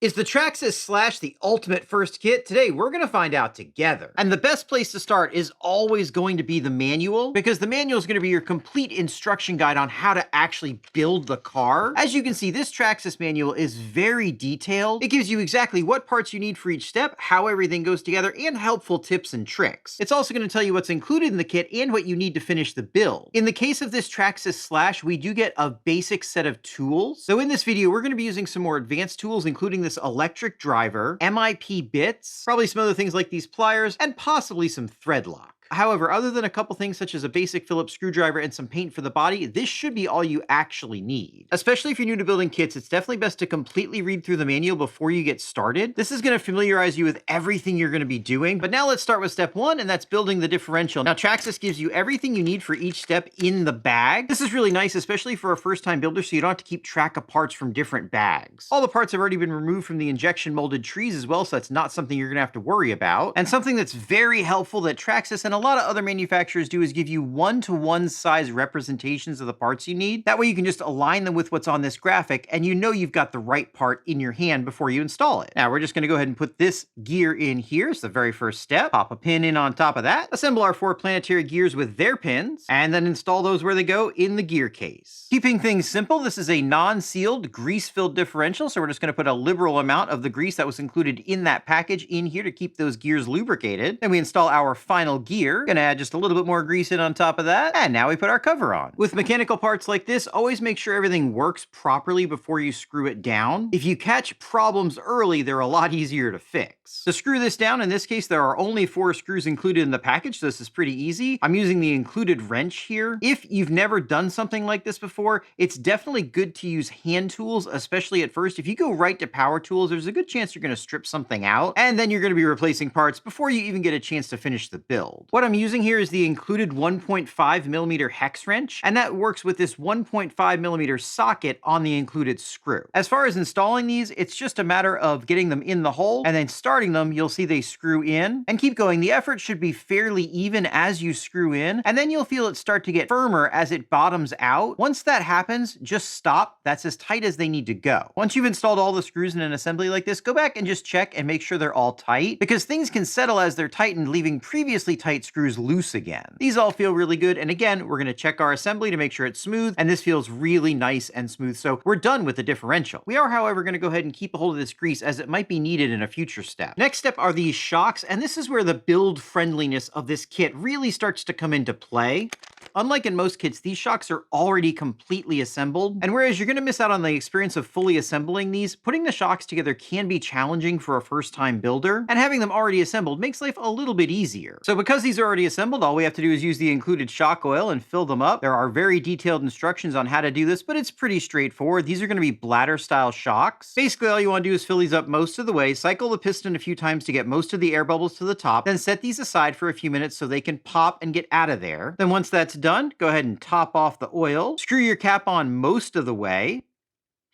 Is the Traxxas Slash the ultimate first kit? Today, we're going to find out together. And the best place to start is always going to be the manual, because the manual is going to be your complete instruction guide on how to actually build the car. As you can see, this Traxxas manual is very detailed. It gives you exactly what parts you need for each step, how everything goes together, and helpful tips and tricks. It's also going to tell you what's included in the kit and what you need to finish the build. In the case of this Traxxas Slash, we do get a basic set of tools. So in this video, we're going to be using some more advanced tools, including this electric driver, MIP bits, probably some other things like these pliers, and possibly some thread lock. However, other than a couple things such as a basic Phillips screwdriver and some paint for the body, this should be all you actually need. Especially if you're new to building kits, it's definitely best to completely read through the manual before you get started. This is going to familiarize you with everything you're going to be doing. But now let's start with step one, and that's building the differential. Now, Traxxas gives you everything you need for each step in the bag. This is really nice, especially for a first-time builder, so you don't have to keep track of parts from different bags. All the parts have already been removed from the injection molded trees as well, so that's not something you're going to have to worry about. And something that's very helpful that Traxxas and a lot of other manufacturers do is give you one-to-one size representations of the parts you need. That way you can just align them with what's on this graphic, and you know you've got the right part in your hand before you install it. Now we're just going to go ahead and put this gear in here. It's the very first step. Pop a pin in on top of that. Assemble our 4 planetary gears with their pins, and then install those where they go in the gear case. Keeping things simple, this is a non-sealed, grease-filled differential, so we're just going to put a liberal amount of the grease that was included in that package in here to keep those gears lubricated. Then we install our final gear. Gonna add just a little bit more grease in on top of that, and now we put our cover on. With mechanical parts like this, always make sure everything works properly before you screw it down. If you catch problems early, they're a lot easier to fix. To screw this down, in this case, there are only 4 screws included in the package, so this is pretty easy. I'm using the included wrench here. If you've never done something like this before, it's definitely good to use hand tools, especially at first. If you go right to power tools, there's a good chance you're going to strip something out, and then you're going to be replacing parts before you even get a chance to finish the build. What I'm using here is the included 1.5 millimeter hex wrench, and that works with this 1.5 millimeter socket on the included screw. As far as installing these, it's just a matter of getting them in the hole, and then starting them, you'll see they screw in, and keep going. The effort should be fairly even as you screw in, and then you'll feel it start to get firmer as it bottoms out. Once that happens, just stop. That's as tight as they need to go. Once you've installed all the screws in an assembly like this, go back and just check and make sure they're all tight, because things can settle as they're tightened, leaving previously tight screws loose again. These all feel really good, and again, we're going to check our assembly to make sure it's smooth, and this feels really nice and smooth, so we're done with the differential. We are, however, going to go ahead and keep a hold of this grease as it might be needed in a future step. Next step are these shocks, and this is where the build friendliness of this kit really starts to come into play. Unlike in most kits, these shocks are already completely assembled, and whereas you're going to miss out on the experience of fully assembling these, putting the shocks together can be challenging for a first-time builder, and having them already assembled makes life a little bit easier. So because these are already assembled, all we have to do is use the included shock oil and fill them up. There are very detailed instructions on how to do this, but it's pretty straightforward. These are going to be bladder-style shocks. Basically, all you want to do is fill these up most of the way, cycle the piston a few times to get most of the air bubbles to the top, then set these aside for a few minutes so they can pop and get out of there. Then once that's done, go ahead and top off the oil, screw your cap on most of the way,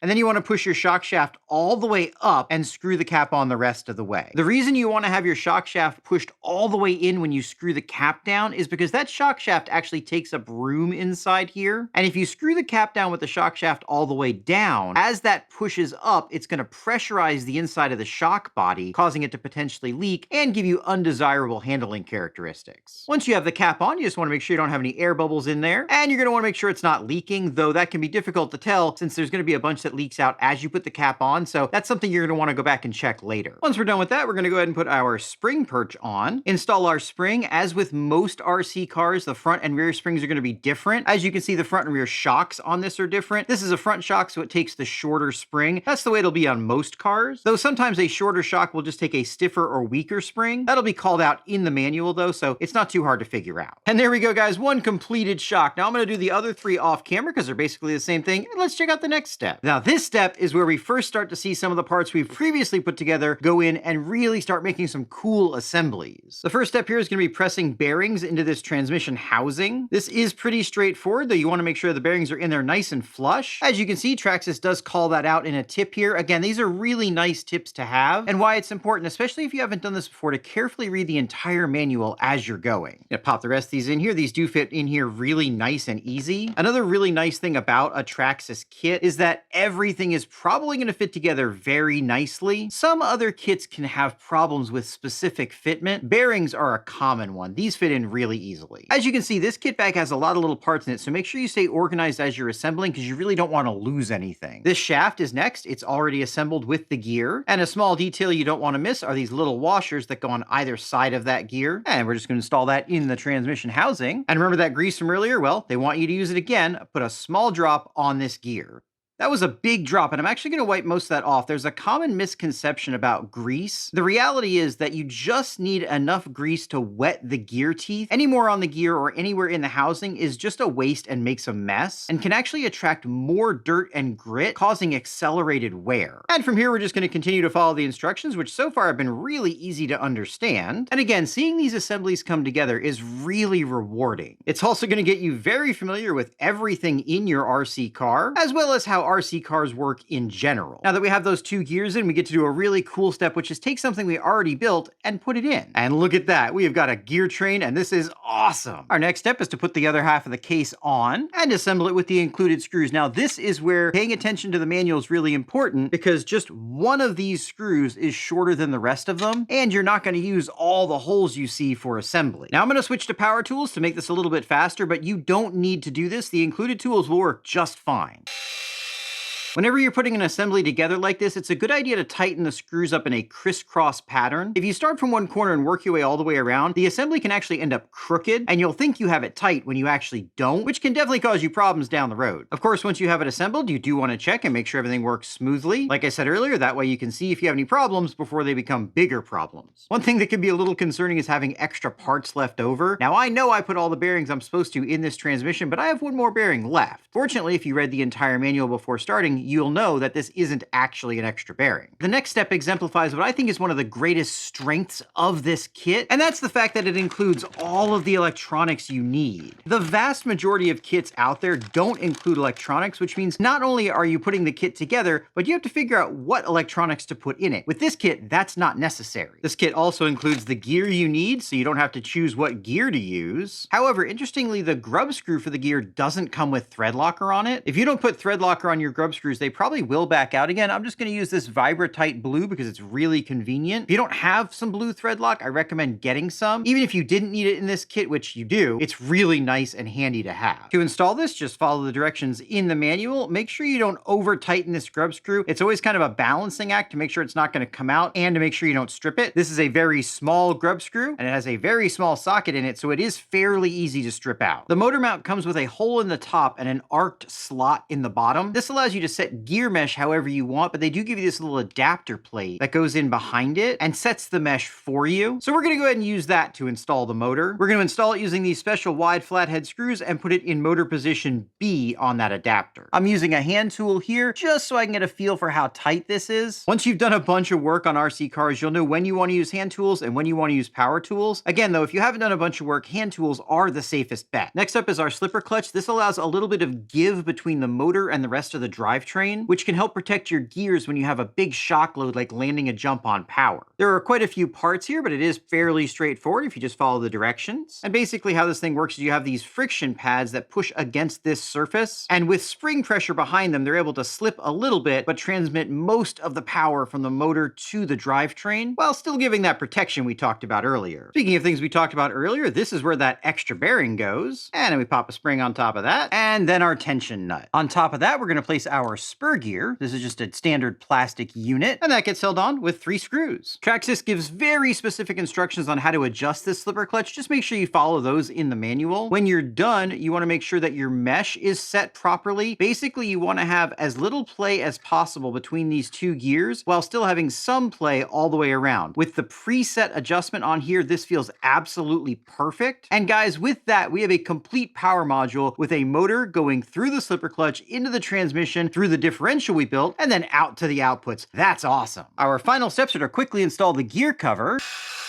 and then you want to push your shock shaft all the way up and screw the cap on the rest of the way. The reason you want to have your shock shaft pushed all the way in when you screw the cap down is because that shock shaft actually takes up room inside here. And if you screw the cap down with the shock shaft all the way down, as that pushes up, it's going to pressurize the inside of the shock body, causing it to potentially leak and give you undesirable handling characteristics. Once you have the cap on, you just want to make sure you don't have any air bubbles in there, and you're going to want to make sure it's not leaking, though that can be difficult to tell since there's going to be a bunch that leaks out as you put the cap on, so that's something you're going to want to go back and check later. Once we're done with that, we're going to go ahead and put our spring perch on, install our spring. As with most RC cars, the front and rear springs are going to be different. As you can see, the front and rear shocks on this are different. This is a front shock, so it takes the shorter spring. That's the way it'll be on most cars, though sometimes a shorter shock will just take a stiffer or weaker spring. That'll be called out in the manual though, so it's not too hard to figure out. And there we go, guys, one completed shock. Now I'm going to do the other 3 off camera because they're basically the same thing, and let's check out the next step. Now this step is where we first start to see some of the parts we've previously put together go in and really start making some cool assemblies. The first step here is going to be pressing bearings into this transmission housing. This is pretty straightforward, though you want to make sure the bearings are in there nice and flush. As you can see, Traxxas does call that out in a tip here. Again, these are really nice tips to have, and why it's important, especially if you haven't done this before, to carefully read the entire manual as you're going. Pop the rest of these in here. These do fit in here really nice and easy. Another really nice thing about a Traxxas kit is that everything is probably going to fit together very nicely. Some other kits can have problems with specific fitment. Bearings are a common one. These fit in really easily. As you can see, this kit bag has a lot of little parts in it, so make sure you stay organized as you're assembling because you really don't want to lose anything. This shaft is next. It's already assembled with the gear. And a small detail you don't want to miss are these little washers that go on either side of that gear. And we're just going to install that in the transmission housing. And remember that grease from earlier? Well, they want you to use it again. Put a small drop on this gear. That was a big drop, and I'm actually going to wipe most of that off. There's a common misconception about grease. The reality is that you just need enough grease to wet the gear teeth. Any more on the gear or anywhere in the housing is just a waste and makes a mess, and can actually attract more dirt and grit, causing accelerated wear. And from here, we're just going to continue to follow the instructions, which so far have been really easy to understand. And again, seeing these assemblies come together is really rewarding. It's also going to get you very familiar with everything in your RC car, as well as how RC cars work in general. Now that we have those two gears in, we get to do a really cool step, which is take something we already built and put it in. And look at that, we have got a gear train, and this is awesome. Our next step is to put the other half of the case on and assemble it with the included screws. Now this is where paying attention to the manual is really important, because just one of these screws is shorter than the rest of them, and you're not going to use all the holes you see for assembly. Now I'm going to switch to power tools to make this a little bit faster, but you don't need to do this. The included tools will work just fine. Whenever you're putting an assembly together like this, it's a good idea to tighten the screws up in a crisscross pattern. If you start from one corner and work your way all the way around, the assembly can actually end up crooked, and you'll think you have it tight when you actually don't, which can definitely cause you problems down the road. Of course, once you have it assembled, you do want to check and make sure everything works smoothly. Like I said earlier, that way you can see if you have any problems before they become bigger problems. One thing that can be a little concerning is having extra parts left over. Now I know I put all the bearings I'm supposed to in this transmission, but I have one more bearing left. Fortunately, if you read the entire manual before starting, you'll know that this isn't actually an extra bearing. The next step exemplifies what I think is one of the greatest strengths of this kit, and that's the fact that it includes all of the electronics you need. The vast majority of kits out there don't include electronics, which means not only are you putting the kit together, but you have to figure out what electronics to put in it. With this kit, that's not necessary. This kit also includes the gear you need, so you don't have to choose what gear to use. However, interestingly, the grub screw for the gear doesn't come with thread locker on it. If you don't put thread locker on your grub screws, they probably will back out again. I'm just going to use this Vibratite blue because it's really convenient. If you don't have some blue thread lock, I recommend getting some. Even if you didn't need it in this kit, which you do, it's really nice and handy to have. To install this, just follow the directions in the manual. Make sure you don't over tighten this grub screw. It's always kind of a balancing act to make sure it's not going to come out and to make sure you don't strip it. This is a very small grub screw, and it has a very small socket in it, so it is fairly easy to strip out. The motor mount comes with a hole in the top and an arced slot in the bottom. This allows you to set gear mesh however you want, but they do give you this little adapter plate that goes in behind it and sets the mesh for you. So we're going to go ahead and use that to install the motor. We're going to install it using these special wide flathead screws and put it in motor position B on that adapter. I'm using a hand tool here just so I can get a feel for how tight this is. Once you've done a bunch of work on RC cars, you'll know when you want to use hand tools and when you want to use power tools. Again, though, if you haven't done a bunch of work, hand tools are the safest bet. Next up is our slipper clutch. This allows a little bit of give between the motor and the rest of the drivetrain, which can help protect your gears when you have a big shock load like landing a jump on power. There are quite a few parts here, but it is fairly straightforward if you just follow the directions. And basically how this thing works is you have these friction pads that push against this surface, and with spring pressure behind them, they're able to slip a little bit, but transmit most of the power from the motor to the drivetrain, while still giving that protection we talked about earlier. Speaking of things we talked about earlier, this is where that extra bearing goes, and then we pop a spring on top of that, and then our tension nut. On top of that, we're going to place our spur gear. This is just a standard plastic unit, and that gets held on with 3 screws. Traxxas gives very specific instructions on how to adjust this slipper clutch. Just make sure you follow those in the manual. When you're done, you want to make sure that your mesh is set properly. Basically, you want to have as little play as possible between these 2 gears while still having some play all the way around. With the preset adjustment on here, this feels absolutely perfect. And guys, with that, we have a complete power module with a motor going through the slipper clutch into the transmission, through the differential we built, and then out to the outputs. That's awesome. Our final steps are to quickly install the gear cover.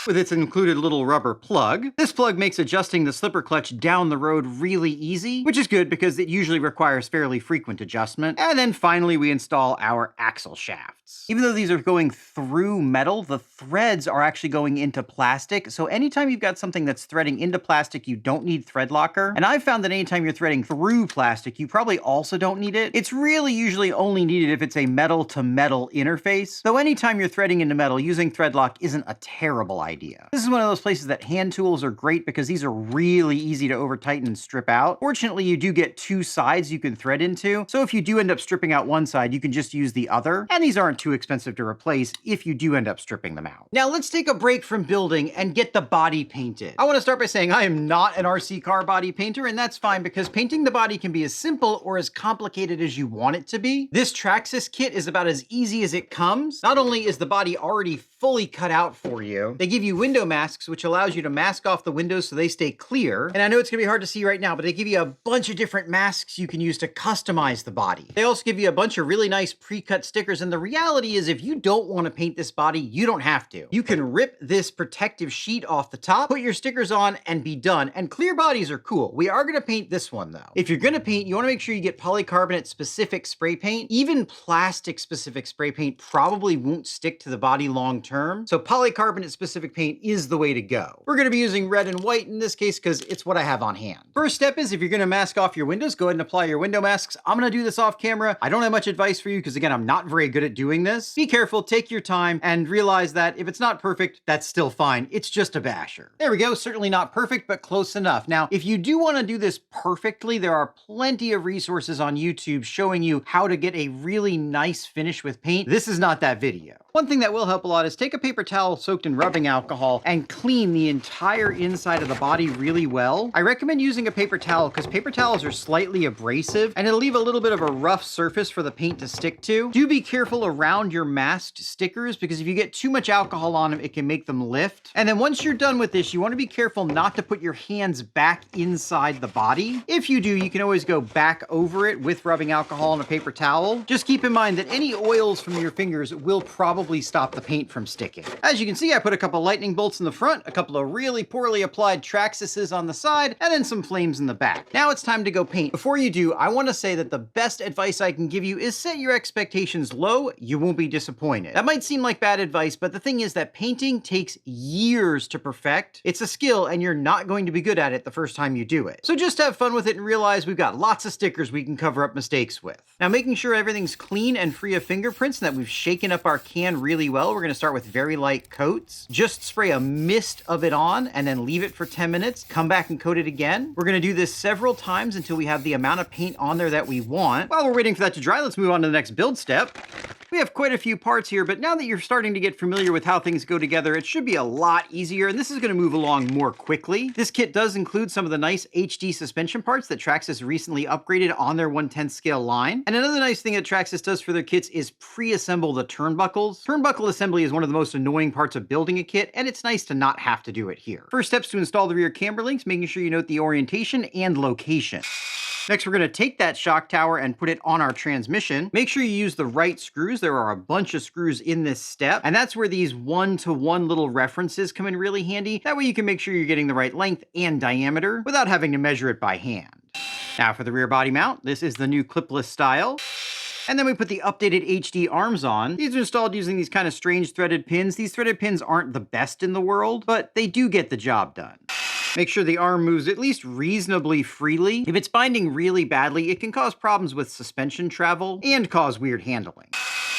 with its included little rubber plug. This plug makes adjusting the slipper clutch down the road really easy, which is good because it usually requires fairly frequent adjustment. And then finally we install our axle shafts. Even though these are going through metal, the threads are actually going into plastic. So anytime you've got something that's threading into plastic, you don't need thread locker. And I've found that anytime you're threading through plastic, you probably also don't need it. It's really usually only needed if it's a metal to metal interface. Though anytime you're threading into metal, using thread lock isn't a terrible idea. This is one of those places that hand tools are great because these are really easy to over tighten and strip out. Fortunately, you do get two sides you can thread into. So if you do end up stripping out one side, you can just use the other. And these aren't too expensive to replace if you do end up stripping them out. Now let's take a break from building and get the body painted. I want to start by saying I am not an RC car body painter, and that's fine because painting the body can be as simple or as complicated as you want it to be. This Traxxas kit is about as easy as it comes. Not only is the body already fully cut out for you, they give you window masks, which allows you to mask off the windows so they stay clear. And I know it's gonna be hard to see right now, but they give you a bunch of different masks you can use to customize the body. They also give you a bunch of really nice pre-cut stickers, and the reality is if you don't want to paint this body, you don't have to. You can rip this protective sheet off the top, put your stickers on, and be done. And clear bodies are cool. We are gonna paint this one though. If you're gonna paint, you wanna make sure you get polycarbonate specific spray paint. Even plastic specific spray paint probably won't stick to the body long term. So polycarbonate specific paint is the way to go. We're gonna be using red and white in this case because it's what I have on hand. First step is if you're gonna mask off your windows, go ahead and apply your window masks. I'm gonna do this off camera. I don't have much advice for you because again, I'm not very good at doing this. Be careful, take your time, and realize that if it's not perfect, that's still fine. It's just a basher. There we go, certainly not perfect, but close enough. Now, if you do wanna do this perfectly, there are plenty of resources on YouTube showing you how to get a really nice finish with paint. This is not that video. One thing that will help a lot is take a paper towel soaked in rubbing alcohol and clean the entire inside of the body really well. I recommend using a paper towel because paper towels are slightly abrasive and it'll leave a little bit of a rough surface for the paint to stick to. Do be careful around your masked stickers because if you get too much alcohol on them, it can make them lift. And then once you're done with this, you want to be careful not to put your hands back inside the body. If you do, you can always go back over it with rubbing alcohol and a paper towel. Just keep in mind that any oils from your fingers will probably stop the paint from sticking. As you can see, I put a couple lightning bolts in the front, a couple of really poorly applied Traxxases on the side, and then some flames in the back. Now it's time to go paint. Before you do, I want to say that the best advice I can give you is set your expectations low. You won't be disappointed. That might seem like bad advice, but the thing is that painting takes years to perfect. It's a skill, and you're not going to be good at it the first time you do it. So just have fun with it and realize we've got lots of stickers we can cover up mistakes with. Now, making sure everything's clean and free of fingerprints and that we've shaken up our can really well, we're going to start with very light coats. Just spray a mist of it on and then leave it for 10 minutes. Come back and coat it again. We're going to do this several times until we have the amount of paint on there that we want. While we're waiting for that to dry, let's move on to the next build step. We have quite a few parts here, but now that you're starting to get familiar with how things go together, it should be a lot easier, and this is going to move along more quickly. This kit does include some of the nice HD suspension parts that Traxxas recently upgraded on their 1/10 scale line. And another nice thing that Traxxas does for their kits is pre-assemble the turnbuckles. Turnbuckle assembly is one of the most annoying parts of building a kit, and it's nice to not have to do it here. First steps to install the rear camber links, making sure you note the orientation and location. Next, we're going to take that shock tower and put it on our transmission. Make sure you use the right screws. There are a bunch of screws in this step, and that's where these 1-to-1 little references come in really handy. That way you can make sure you're getting the right length and diameter without having to measure it by hand. Now for the rear body mount, this is the new clipless style. And then we put the updated HD arms on. These are installed using these kind of strange threaded pins. These threaded pins aren't the best in the world, but they do get the job done. Make sure the arm moves at least reasonably freely. If it's binding really badly, it can cause problems with suspension travel and cause weird handling.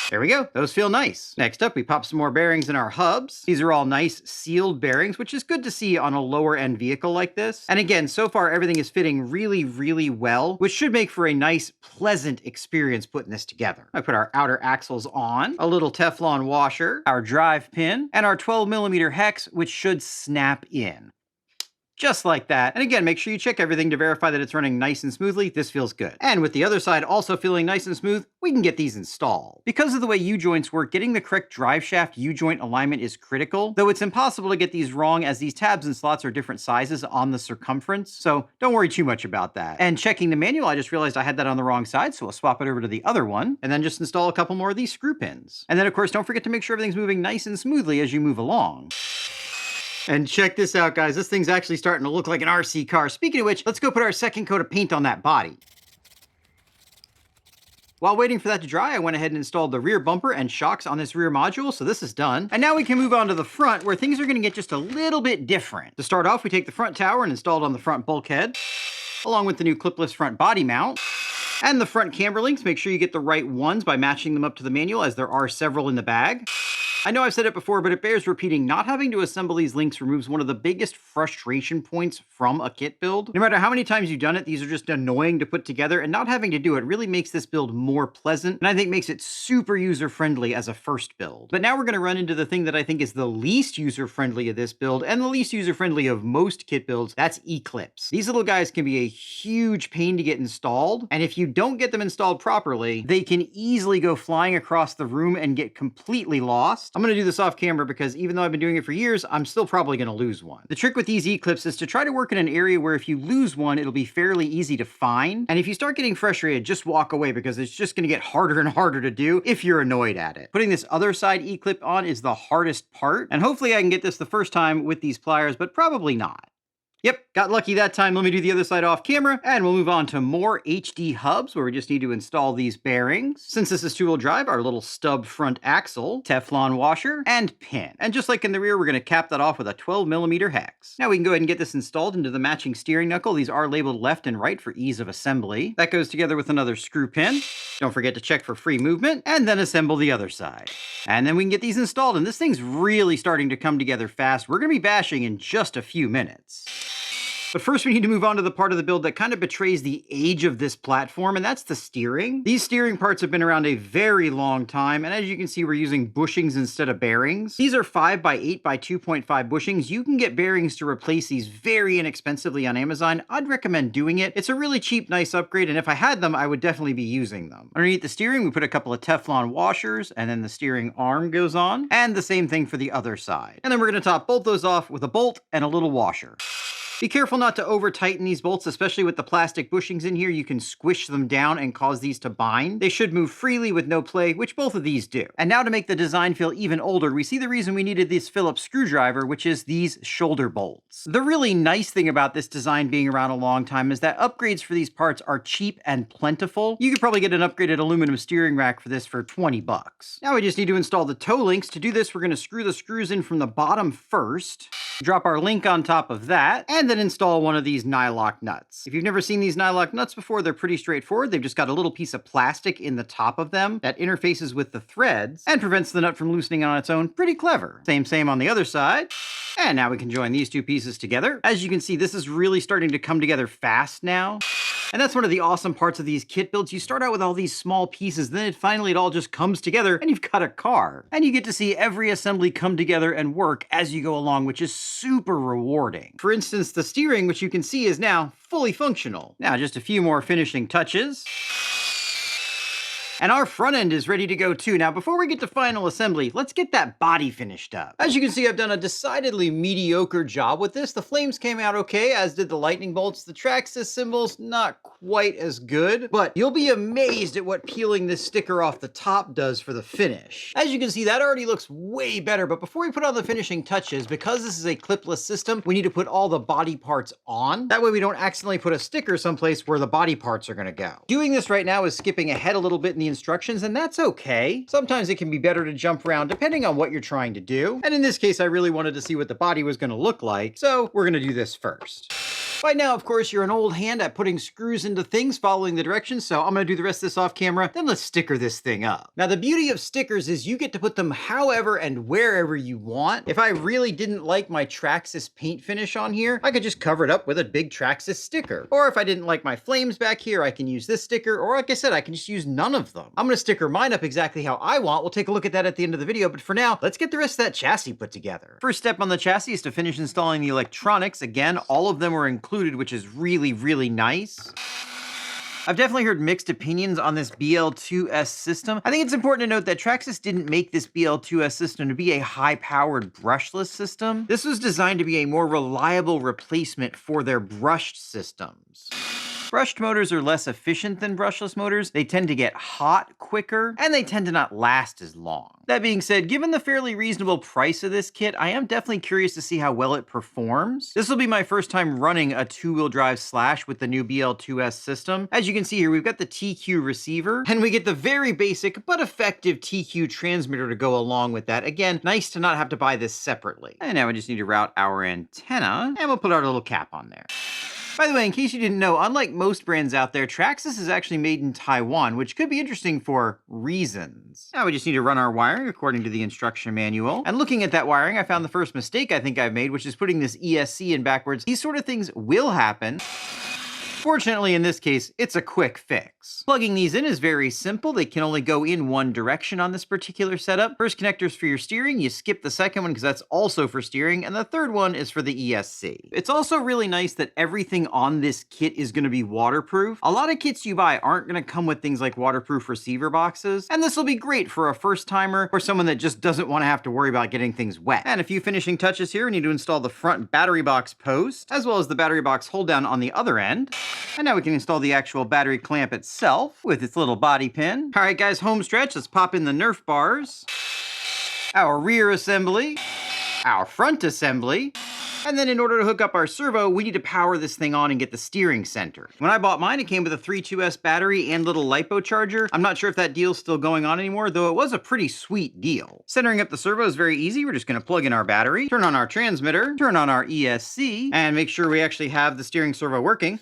There we go, those feel nice. Next up, we pop some more bearings in our hubs. These are all nice sealed bearings, which is good to see on a lower end vehicle like this. And again, so far everything is fitting really, really well, which should make for a nice, pleasant experience putting this together. I put our outer axles on, a little Teflon washer, our drive pin, and our 12mm hex, which should snap in. Just like that. And again, make sure you check everything to verify that it's running nice and smoothly. This feels good. And with the other side also feeling nice and smooth, we can get these installed. Because of the way U-joints work, getting the correct drive shaft U-joint alignment is critical, though it's impossible to get these wrong as these tabs and slots are different sizes on the circumference, so don't worry too much about that. And checking the manual, I just realized I had that on the wrong side, so we'll swap it over to the other one, and then just install a couple more of these screw pins. And then of course, don't forget to make sure everything's moving nice and smoothly as you move along. And check this out, guys. This thing's actually starting to look like an RC car. Speaking of which, let's go put our second coat of paint on that body. While waiting for that to dry, I went ahead and installed the rear bumper and shocks on this rear module, so this is done. And now we can move on to the front, where things are going to get just a little bit different. To start off, we take the front tower and install it on the front bulkhead, along with the new clipless front body mount. And the front camber links, make sure you get the right ones by matching them up to the manual, as there are several in the bag. I know I've said it before, but it bears repeating, not having to assemble these links removes one of the biggest frustration points from a kit build. No matter how many times you've done it, these are just annoying to put together, and not having to do it really makes this build more pleasant, and I think makes it super user-friendly as a first build. But now we're going to run into the thing that I think is the least user-friendly of this build, and the least user-friendly of most kit builds, that's E-clips. These little guys can be a huge pain to get installed, and if you don't get them installed properly, they can easily go flying across the room and get completely lost. I'm going to do this off camera because even though I've been doing it for years, I'm still probably going to lose one. The trick with these E-clips is to try to work in an area where if you lose one, it'll be fairly easy to find. And if you start getting frustrated, just walk away because it's just going to get harder and harder to do if you're annoyed at it. Putting this other side E-clip on is the hardest part, and hopefully I can get this the first time with these pliers, but probably not. Yep, got lucky that time. Let me do the other side off camera, and we'll move on to more HD hubs where we just need to install these bearings. Since this is two-wheel drive, our little stub front axle, Teflon washer, and pin. And just like in the rear, we're going to cap that off with a 12mm hex. Now we can go ahead and get this installed into the matching steering knuckle. These are labeled left and right for ease of assembly. That goes together with another screw pin. Don't forget to check for free movement, and then assemble the other side. And then we can get these installed, and this thing's really starting to come together fast. We're going to be bashing in just a few minutes. But first we need to move on to the part of the build that kind of betrays the age of this platform, and that's the steering. These steering parts have been around a very long time, and as you can see, we're using bushings instead of bearings. These are 5x8 by 2.5 bushings. You can get bearings to replace these very inexpensively on Amazon. I'd recommend doing it. It's a really cheap, nice upgrade, and if I had them, I would definitely be using them. Underneath the steering, we put a couple of Teflon washers, and then the steering arm goes on, and the same thing for the other side. And then we're going to top both those off with a bolt and a little washer. Be careful not to over tighten these bolts, especially with the plastic bushings in here. You can squish them down and cause these to bind. They should move freely with no play, which both of these do. And now to make the design feel even older, we see the reason we needed this Phillips screwdriver, which is these shoulder bolts. The really nice thing about this design being around a long time is that upgrades for these parts are cheap and plentiful. You could probably get an upgraded aluminum steering rack for this for 20 bucks. Now we just need to install the toe links. To do this, we're going to screw the screws in from the bottom first, drop our link on top of that, and then install one of these nylock nuts. If you've never seen these nylock nuts before, they're pretty straightforward. They've just got a little piece of plastic in the top of them that interfaces with the threads and prevents the nut from loosening on its own. Pretty clever. Same on the other side. And now we can join these two pieces together. As you can see, this is really starting to come together fast now. And that's one of the awesome parts of these kit builds. You start out with all these small pieces, then finally it all just comes together and you've got a car. And you get to see every assembly come together and work as you go along, which is super rewarding. For instance, the steering, which you can see is now fully functional. Now just a few more finishing touches. And our front end is ready to go too. Now, before we get to final assembly, let's get that body finished up. As you can see, I've done a decidedly mediocre job with this. The flames came out okay, as did the lightning bolts. The Traxxas symbols, not quite as good, but you'll be amazed at what peeling this sticker off the top does for the finish. As you can see, that already looks way better, but before we put on the finishing touches, because this is a clipless system, we need to put all the body parts on. That way we don't accidentally put a sticker someplace where the body parts are gonna go. Doing this right now is skipping ahead a little bit in the instructions, and that's okay. Sometimes it can be better to jump around depending on what you're trying to do. And in this case, I really wanted to see what the body was going to look like, so we're going to do this first. By now, of course, you're an old hand at putting screws into things following the directions, so I'm going to do the rest of this off camera, then let's sticker this thing up. Now, the beauty of stickers is you get to put them however and wherever you want. If I really didn't like my Traxxas paint finish on here, I could just cover it up with a big Traxxas sticker. Or if I didn't like my flames back here, I can use this sticker, or like I said, I can just use none of them. I'm going to sticker mine up exactly how I want. We'll take a look at that at the end of the video, but for now, let's get the rest of that chassis put together. First step on the chassis is to finish installing the electronics. Again, all of them were included, which is really, really nice. I've definitely heard mixed opinions on this BL2S system. I think it's important to note that Traxxas didn't make this BL2S system to be a high-powered brushless system. This was designed to be a more reliable replacement for their brushed systems. Brushed motors are less efficient than brushless motors. They tend to get hot quicker, and they tend to not last as long. That being said, given the fairly reasonable price of this kit, I am definitely curious to see how well it performs. This will be my first time running a two-wheel drive Slash with the new BL2S system. As you can see here, we've got the TQ receiver, and we get the very basic but effective TQ transmitter to go along with that. Again, nice to not have to buy this separately. And now we just need to route our antenna, and we'll put our little cap on there. By the way, in case you didn't know, unlike most brands out there, Traxxas is actually made in Taiwan, which could be interesting for reasons. Now we just need to run our wiring according to the instruction manual. And looking at that wiring, I found the first mistake I think I've made, which is putting this ESC in backwards. These sort of things will happen. Fortunately, in this case, it's a quick fix. Plugging these in is very simple. They can only go in one direction on this particular setup. First connector's for your steering. You skip the second one because that's also for steering. And the third one is for the ESC. It's also really nice that everything on this kit is going to be waterproof. A lot of kits you buy aren't going to come with things like waterproof receiver boxes. And this will be great for a first timer or someone that just doesn't want to have to worry about getting things wet. And a few finishing touches here. We need to install the front battery box post, as well as the battery box hold down on the other end. And now we can install the actual battery clamp itself with its little body pin. All right, guys, home stretch. Let's pop in the Nerf bars, our rear assembly, our front assembly. And then in order to hook up our servo, we need to power this thing on and get the steering centered. When I bought mine, it came with a 3.2S battery and little LiPo charger. I'm not sure if that deal's still going on anymore, though it was a pretty sweet deal. Centering up the servo is very easy. We're just gonna plug in our battery, turn on our transmitter, turn on our ESC, and make sure we actually have the steering servo working.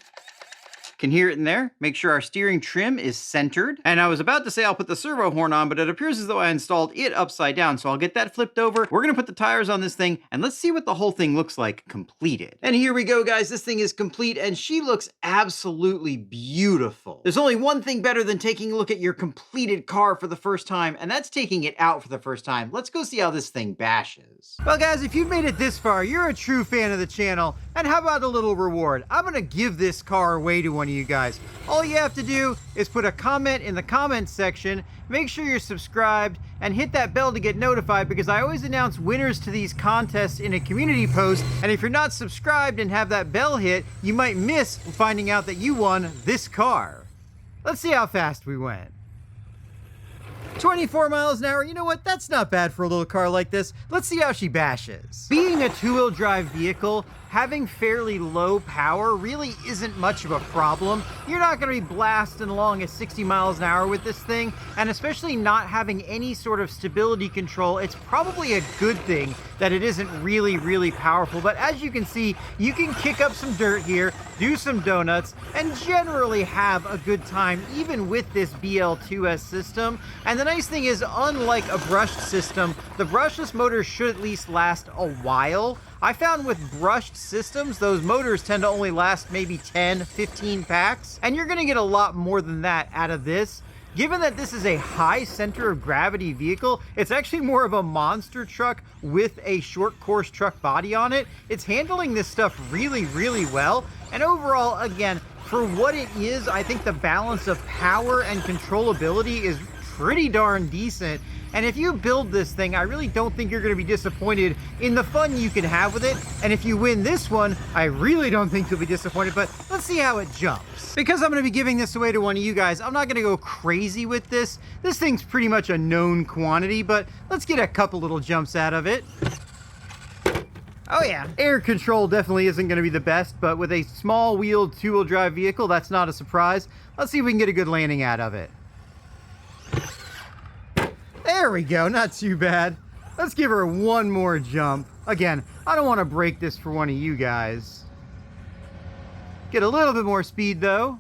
Can hear it in there. Make sure our steering trim is centered. And I was about to say I'll put the servo horn on, but it appears as though I installed it upside down, so I'll get that flipped over. We're gonna put the tires on this thing, and let's see what the whole thing looks like completed. And here we go, guys. This thing is complete, and she looks absolutely beautiful. There's only one thing better than taking a look at your completed car for the first time, and that's taking it out for the first time. Let's go see how this thing bashes. Well, guys, if you've made it this far, you're a true fan of the channel, and how about a little reward? I'm gonna give this car away to one of you guys. All you have to do is put a comment in the comments section, make sure you're subscribed, and hit that bell to get notified, because I always announce winners to these contests in a community post, and if you're not subscribed and have that bell hit, you might miss finding out that you won this car. Let's see how fast we went. 24 miles an hour, you know what? That's not bad for a little car like this. Let's see how she bashes. Being a two-wheel drive vehicle, having fairly low power really isn't much of a problem. You're not going to be blasting along at 60 miles an hour with this thing, and especially not having any sort of stability control, it's probably a good thing that it isn't really powerful. But as you can see, you can kick up some dirt here, do some donuts, and generally have a good time even with this BL2S system. And the nice thing is, unlike a brushed system, the brushless motors should at least last a while. I found with brushed systems, those motors tend to only last maybe 10, 15 packs, and you're gonna get a lot more than that out of this. Given that this is a high center of gravity vehicle, it's actually more of a monster truck with a short course truck body on it. It's handling this stuff really well, and overall, again, for what it is, I think the balance of power and controllability is pretty darn decent. And if you build this thing, I really don't think you're going to be disappointed in the fun you can have with it. And if you win this one, I really don't think you'll be disappointed, but let's see how it jumps. Because I'm going to be giving this away to one of you guys, I'm not going to go crazy with this. This thing's pretty much a known quantity, but let's get a couple little jumps out of it. Oh yeah, air control definitely isn't going to be the best, but with a small-wheeled two-wheel drive vehicle, that's not a surprise. Let's see if we can get a good landing out of it. There we go, not too bad. Let's give her one more jump. Again, I don't want to break this for one of you guys. Get a little bit more speed though.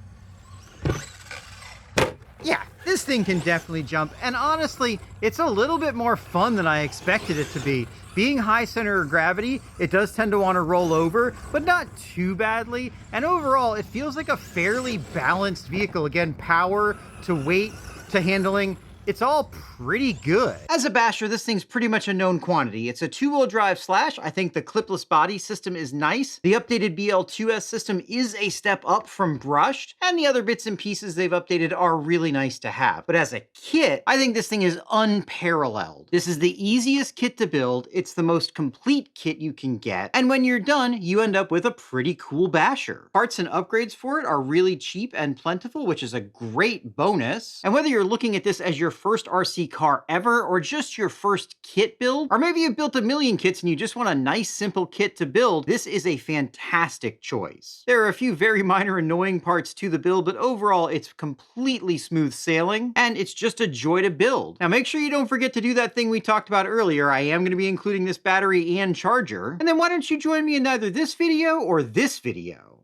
Yeah, this thing can definitely jump, and honestly, it's a little bit more fun than I expected it to be. Being high center of gravity, it does tend to want to roll over, but not too badly, and overall, it feels like a fairly balanced vehicle. Again, power to weight to handling, it's all pretty good. As a basher, this thing's pretty much a known quantity. It's a 2-wheel drive slash. I think the clipless body system is nice. The updated BL2S system is a step up from brushed, and the other bits and pieces they've updated are really nice to have. But as a kit, I think this thing is unparalleled. This is the easiest kit to build. It's the most complete kit you can get. And when you're done, you end up with a pretty cool basher. Parts and upgrades for it are really cheap and plentiful, which is a great bonus. And whether you're looking at this as your first RC car ever, or just your first kit build, or maybe you've built a million kits and you just want a nice simple kit to build, this is a fantastic choice. There are a few very minor annoying parts to the build, but overall it's completely smooth sailing, and it's just a joy to build. Now make sure you don't forget to do that thing we talked about earlier. I am going to be including this battery and charger, and then why don't you join me in either this video or this video?